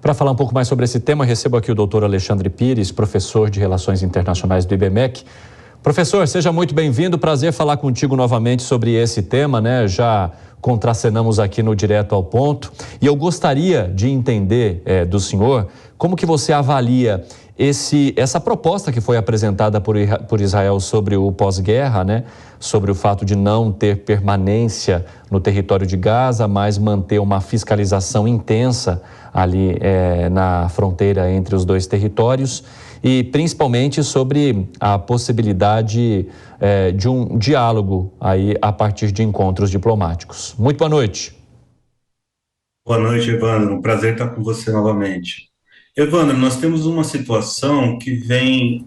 Para falar um pouco mais sobre esse tema, recebo aqui o doutor Alexandre Pires, professor de Relações Internacionais do IBMEC. Professor, seja muito bem-vindo, prazer falar contigo novamente sobre esse tema, né? Já contracenamos aqui no Direto ao Ponto e eu gostaria de entender do senhor como que você avalia essa proposta que foi apresentada por Israel sobre o pós-guerra, né? Sobre o fato de não ter permanência no território de Gaza, mas manter uma fiscalização intensa ali na fronteira entre os dois territórios e principalmente sobre a possibilidade de um diálogo aí a partir de encontros diplomáticos. Muito boa noite. Boa noite, Evandro. Um prazer estar com você novamente. Evandro, nós temos uma situação que vem,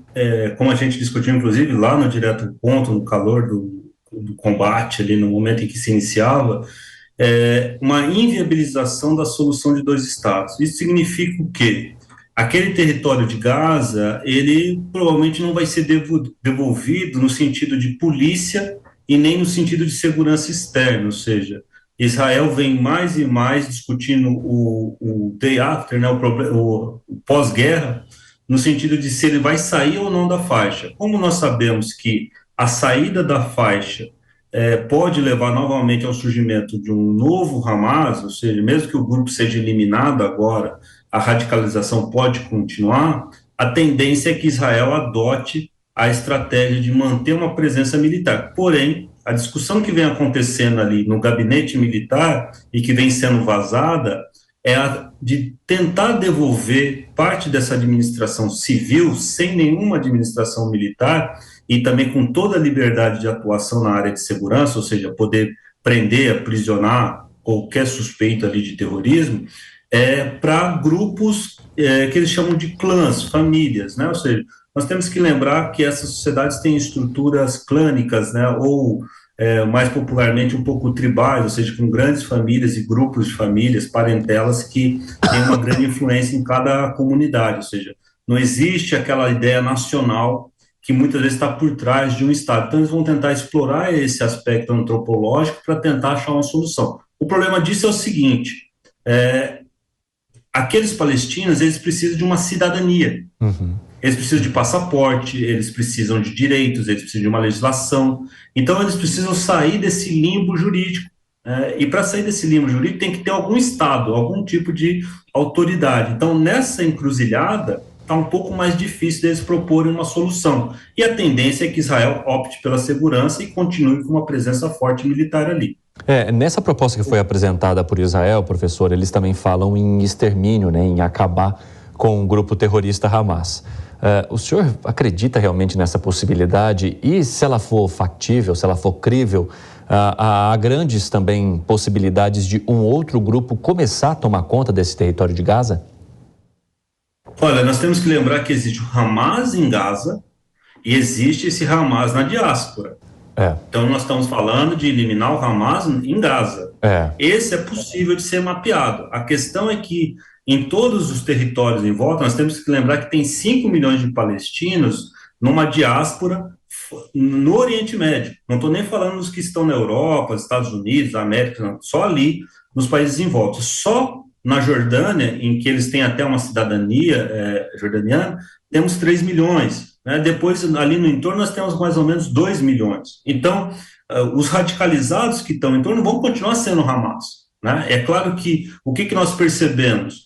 como a gente discutiu, inclusive, lá no Direto ao Ponto, no calor do combate, ali no momento em que se iniciava, uma inviabilização da solução de dois estados. Isso significa o quê? Aquele território de Gaza, ele provavelmente não vai ser devolvido no sentido de polícia e nem no sentido de segurança externa, ou seja, Israel vem mais e mais discutindo o day after, né, o pós-guerra, no sentido de se ele vai sair ou não da faixa. Como nós sabemos que a saída da faixa pode levar novamente ao surgimento de um novo Hamas, ou seja, mesmo que o grupo seja eliminado agora, a radicalização pode continuar, a tendência é que Israel adote a estratégia de manter uma presença militar. Porém, a discussão que vem acontecendo ali no gabinete militar e que vem sendo vazada é a de tentar devolver parte dessa administração civil sem nenhuma administração militar e também com toda a liberdade de atuação na área de segurança, ou seja, poder prender, aprisionar qualquer suspeito ali de terrorismo, para grupos que eles chamam de clãs, famílias, né? Ou seja, nós temos que lembrar que essas sociedades têm estruturas clânicas, né? Ou mais popularmente um pouco tribais, ou seja, com grandes famílias e grupos de famílias, parentelas que têm uma grande influência em cada comunidade, ou seja, não existe aquela ideia nacional que muitas vezes está por trás de um Estado. Então, eles vão tentar explorar esse aspecto antropológico para tentar achar uma solução. O problema disso é o seguinte, aqueles palestinos, eles precisam de uma cidadania. Uhum. Eles precisam de passaporte, eles precisam de direitos, eles precisam de uma legislação. Então, eles precisam sair desse limbo jurídico. E para sair desse limbo jurídico, tem que ter algum Estado, algum tipo de autoridade. Então, nessa encruzilhada, está um pouco mais difícil deles proporem uma solução. E a tendência é que Israel opte pela segurança e continue com uma presença forte militar ali. Nessa proposta que foi apresentada por Israel, professor, eles também falam em extermínio, né, em acabar com o grupo terrorista Hamas. O senhor acredita realmente nessa possibilidade? E se ela for factível, se ela for crível, há grandes também possibilidades de um outro grupo começar a tomar conta desse território de Gaza? Olha, nós temos que lembrar que existe o Hamas em Gaza e existe esse Hamas na diáspora. Então, nós estamos falando de eliminar o Hamas em Gaza. Esse é possível de ser mapeado. A questão é que em todos os territórios em volta, nós temos que lembrar que tem 5 milhões de palestinos numa diáspora no Oriente Médio. Não estou nem falando dos que estão na Europa, Estados Unidos, América, não, só ali nos países em volta. Só na Jordânia, em que eles têm até uma cidadania jordaniana, temos 3 milhões. Né? Depois, ali no entorno, nós temos mais ou menos 2 milhões. Então, os radicalizados que estão em torno vão continuar sendo Hamas. Né? É claro que o que nós percebemos?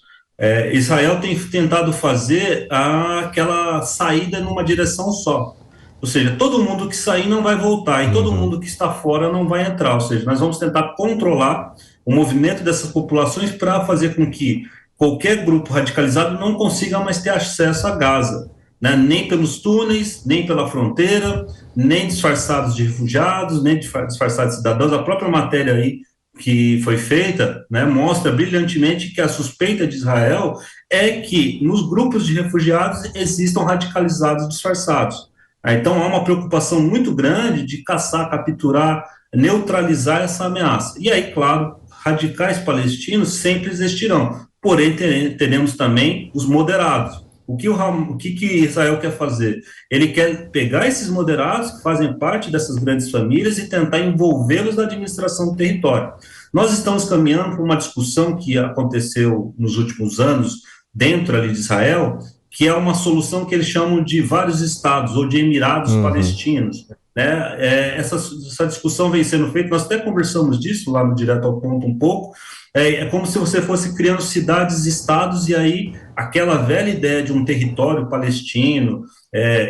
Israel tem tentado fazer aquela saída numa direção só. Ou seja, todo mundo que sair não vai voltar e todo mundo que está fora não vai entrar. Ou seja, nós vamos tentar controlar o movimento dessas populações para fazer com que qualquer grupo radicalizado não consiga mais ter acesso a Gaza, né? Nem pelos túneis, nem pela fronteira, nem disfarçados de refugiados, nem disfarçados de cidadãos. A própria matéria aí que foi feita, né, mostra brilhantemente que a suspeita de Israel é que nos grupos de refugiados existam radicalizados disfarçados. Então há uma preocupação muito grande de caçar, capturar, neutralizar essa ameaça. E aí, claro, radicais palestinos sempre existirão, porém teremos também os moderados. O que Israel quer fazer? Ele quer pegar esses moderados que fazem parte dessas grandes famílias e tentar envolvê-los na administração do território. Nós estamos caminhando para uma discussão que aconteceu nos últimos anos dentro ali de Israel, que é uma solução que eles chamam de vários estados ou de Emirados Palestinos. Né? Essa discussão vem sendo feita, nós até conversamos disso lá no Direto ao Ponto um pouco. É como se você fosse criando cidades e estados, e aí aquela velha ideia de um território palestino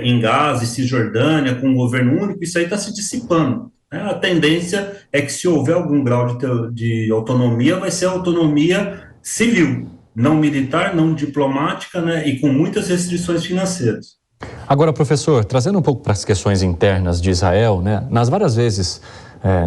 em Gaza e Cisjordânia com um governo único, isso aí está se dissipando. Né? A tendência é que, se houver algum grau de autonomia, vai ser a autonomia civil, não militar, não diplomática, né? E com muitas restrições financeiras. Agora, professor, trazendo um pouco para as questões internas de Israel, né? Nas várias vezes,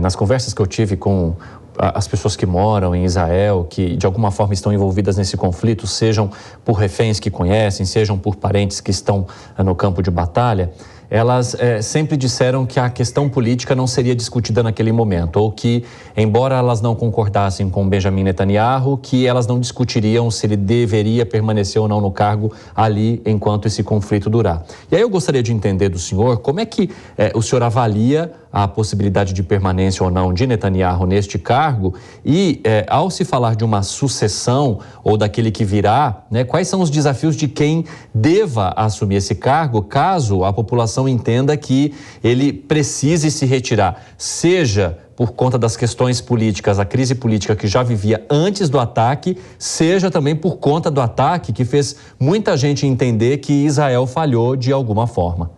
nas conversas que eu tive com as pessoas que moram em Israel, que de alguma forma estão envolvidas nesse conflito, sejam por reféns que conhecem, sejam por parentes que estão no campo de batalha, elas sempre disseram que a questão política não seria discutida naquele momento, ou que, embora elas não concordassem com Benjamin Netanyahu, que elas não discutiriam se ele deveria permanecer ou não no cargo ali enquanto esse conflito durar. E aí eu gostaria de entender do senhor como é que o senhor avalia a possibilidade de permanência ou não de Netanyahu neste cargo e, ao se falar de uma sucessão ou daquele que virá, né, quais são os desafios de quem deva assumir esse cargo caso a população entenda que ele precise se retirar, seja por conta das questões políticas, a crise política que já vivia antes do ataque, seja também por conta do ataque que fez muita gente entender que Israel falhou de alguma forma.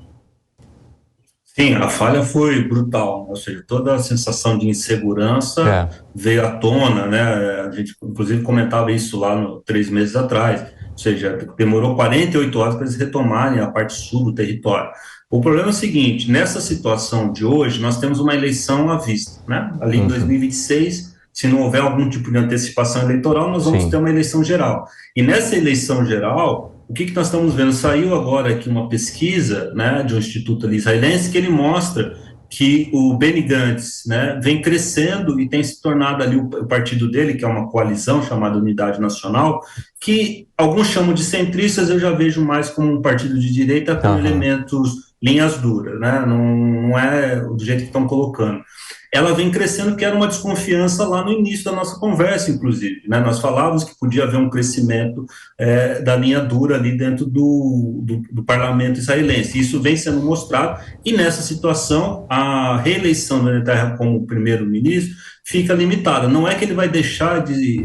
Sim, a falha foi brutal, ou seja, toda a sensação de insegurança veio à tona, né? A gente, inclusive, comentava isso lá 3 meses atrás, ou seja, demorou 48 horas para eles retomarem a parte sul do território. O problema é o seguinte: nessa situação de hoje, nós temos uma eleição à vista, né? Ali em 2026, se não houver algum tipo de antecipação eleitoral, nós vamos ter uma eleição geral. E nessa eleição geral, o que nós estamos vendo? Saiu agora aqui uma pesquisa, né, de um instituto ali israelense, que ele mostra que o Benny Gantz, né, vem crescendo e tem se tornado ali o partido dele, que é uma coalizão chamada Unidade Nacional, que alguns chamam de centristas, eu já vejo mais como um partido de direita com elementos, linhas duras, né, não é do jeito que estão colocando. Ela vem crescendo, que era uma desconfiança lá no início da nossa conversa, inclusive, né? Nós falávamos que podia haver um crescimento da linha dura ali dentro do parlamento israelense. Isso vem sendo mostrado, e nessa situação, a reeleição do Netanyahu como primeiro-ministro fica limitada. Não é que ele vai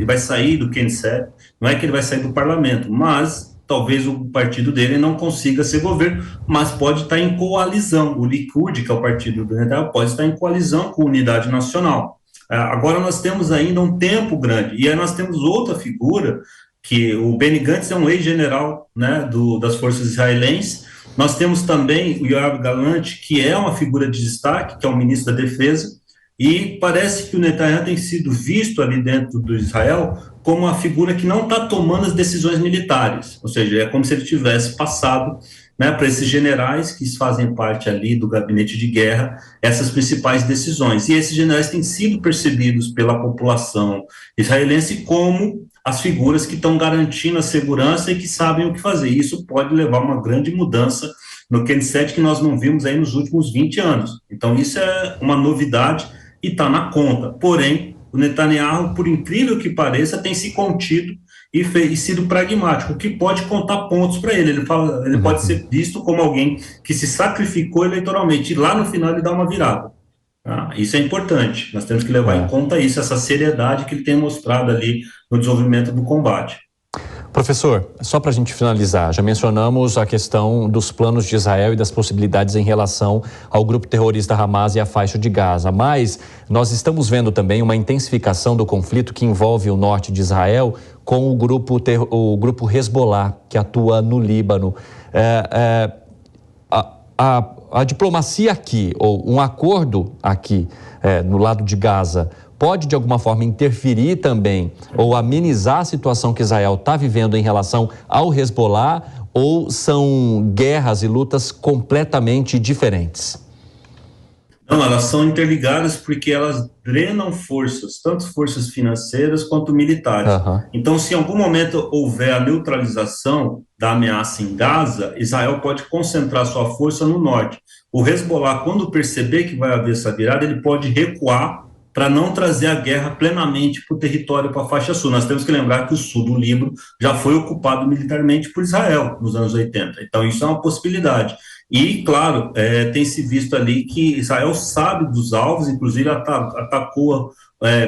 vai sair do Knesset, não é que ele vai sair do parlamento, mas talvez o partido dele não consiga ser governo, mas pode estar em coalizão. O Likud, que é o partido do Netanyahu, pode estar em coalizão com a Unidade Nacional. Agora nós temos ainda um tempo grande, e aí nós temos outra figura, que o Benny Gantz é um ex-general, né, das forças israelenses. Nós temos também o Yoav Gallant, que é uma figura de destaque, que é o ministro da Defesa, e parece que o Netanyahu tem sido visto ali dentro do Israel como uma figura que não está tomando as decisões militares, ou seja, é como se ele tivesse passado, né, para esses generais que fazem parte ali do gabinete de guerra, essas principais decisões. E esses generais têm sido percebidos pela população israelense como as figuras que estão garantindo a segurança e que sabem o que fazer. E isso pode levar a uma grande mudança no Knesset que nós não vimos aí nos últimos 20 anos. Então isso é uma novidade e está na conta. Porém, o Netanyahu, por incrível que pareça, tem se contido e sido pragmático, o que pode contar pontos para ele. Ele pode ser visto como alguém que se sacrificou eleitoralmente, e lá no final ele dá uma virada. Isso é importante. Nós temos que levar em conta isso, essa seriedade que ele tem mostrado ali no desenvolvimento do combate. Professor, só para a gente finalizar, já mencionamos a questão dos planos de Israel e das possibilidades em relação ao grupo terrorista Hamas e a faixa de Gaza, mas nós estamos vendo também uma intensificação do conflito que envolve o norte de Israel com o grupo Hezbollah, que atua no Líbano. A diplomacia aqui, ou um acordo aqui no lado de Gaza, pode, de alguma forma, interferir também ou amenizar a situação que Israel está vivendo em relação ao Hezbollah, ou são guerras e lutas completamente diferentes? Não, elas são interligadas porque elas drenam forças, tanto forças financeiras quanto militares. Então, se em algum momento houver a neutralização da ameaça em Gaza, Israel pode concentrar sua força no norte. O Hezbollah, quando perceber que vai haver essa virada, ele pode recuar para não trazer a guerra plenamente para o território, para a faixa sul. Nós temos que lembrar que o sul do Líbano já foi ocupado militarmente por Israel nos anos 80, então isso é uma possibilidade. E, claro, tem se visto ali que Israel sabe dos alvos, inclusive atacou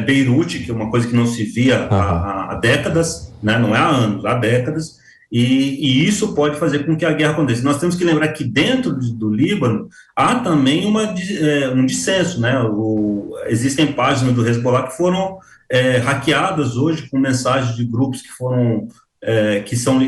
Beirute, que é uma coisa que não se via há décadas, né? Não é há anos, há décadas, e isso pode fazer com que a guerra aconteça. Nós temos que lembrar que dentro do Líbano há também um dissenso, né? Existem páginas do Hezbollah que foram hackeadas hoje com mensagens de grupos que foram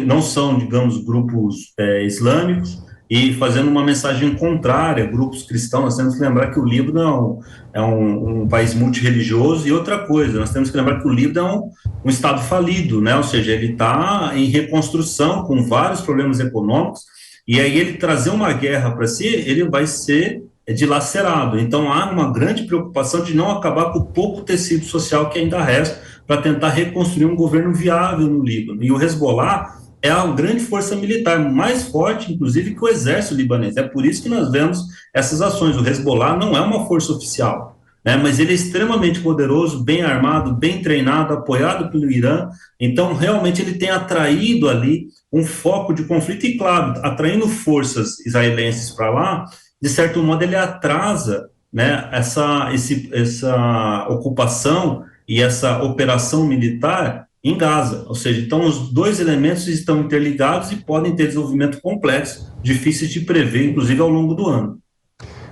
não são, digamos, grupos islâmicos, e fazendo uma mensagem contrária a grupos cristãos. Nós temos que lembrar que o Líbano é um país multirreligioso, e outra coisa, nós temos que lembrar que o Líbano é um Estado falido, né? Ou seja, ele está em reconstrução, com vários problemas econômicos, e aí ele trazer uma guerra para si, ele vai ser dilacerado. Então há uma grande preocupação de não acabar com o pouco tecido social que ainda resta para tentar reconstruir um governo viável no Líbano. E o Hezbollah é a grande força militar, mais forte, inclusive, que o exército libanês. É por isso que nós vemos essas ações. O Hezbollah não é uma força oficial, né, mas ele é extremamente poderoso, bem armado, bem treinado, apoiado pelo Irã. Então, realmente, ele tem atraído ali um foco de conflito e, claro, atraindo forças israelenses para lá, de certo modo, ele atrasa, né, essa ocupação e essa operação militar em Gaza, ou seja, então os dois elementos estão interligados e podem ter desenvolvimento complexo, difíceis de prever, inclusive ao longo do ano.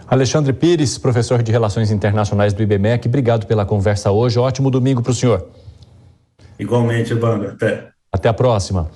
Alexandre Pires, professor de Relações Internacionais do IBMEC, obrigado pela conversa hoje, ótimo domingo para o senhor. Igualmente, Evandro, até. Até a próxima.